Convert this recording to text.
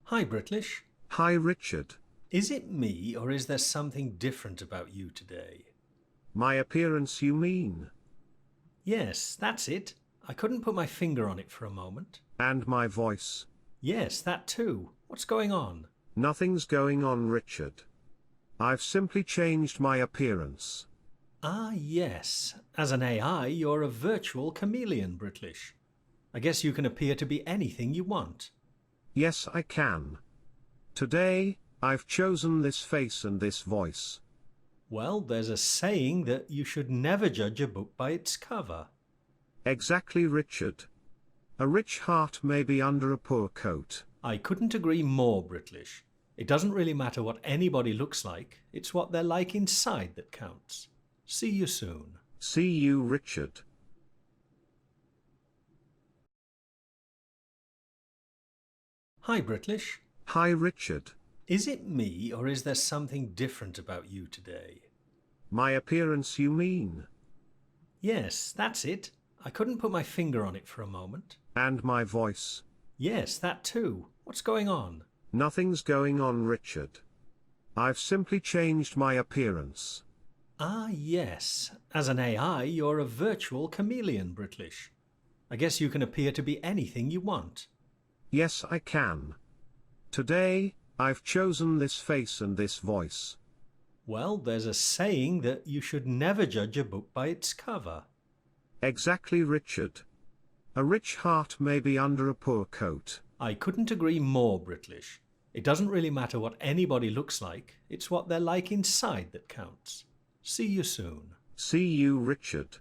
Hi, Britlish. Hi, Richard. Is it me, or is there something different about you today? My appearance, you mean? Yes, that's it. I couldn't put my finger on it for a moment. And my voice? Yes, that too. What's going on? Nothing's going on, Richard. I've simply changed my appearance. Ah, yes. As an AI, you're a virtual chameleon, Britlish. I guess you can appear to be anything you want. Yes, I can. Today, I've chosen this face and this voice. Well, there's a saying that you should never judge a book by its cover. Exactly, Richard. A rich heart may be under a poor coat. I couldn't agree more, Britlish. It doesn't really matter what anybody looks like, it's what they're like inside that counts. See you soon. See you, Richard. Hi, Britlish. Hi, Richard. Is it me, or is there something different about you today? My appearance, you mean? Yes, that's it. I couldn't put my finger on it for a moment. And my voice? Yes, that too. What's going on? Nothing's going on, Richard. I've simply changed my appearance. Ah, yes. As an AI, you're a virtual chameleon, Britlish. I guess you can appear to be anything you want. Yes, I can. Today, I've chosen this face and this voice. Well, there's a saying that you should never judge a book by its cover. Exactly, Richard. A rich heart may be under a poor coat. I couldn't agree more, Britlish. It doesn't really matter what anybody looks like, it's what they're like inside that counts. See you soon. See you, Richard.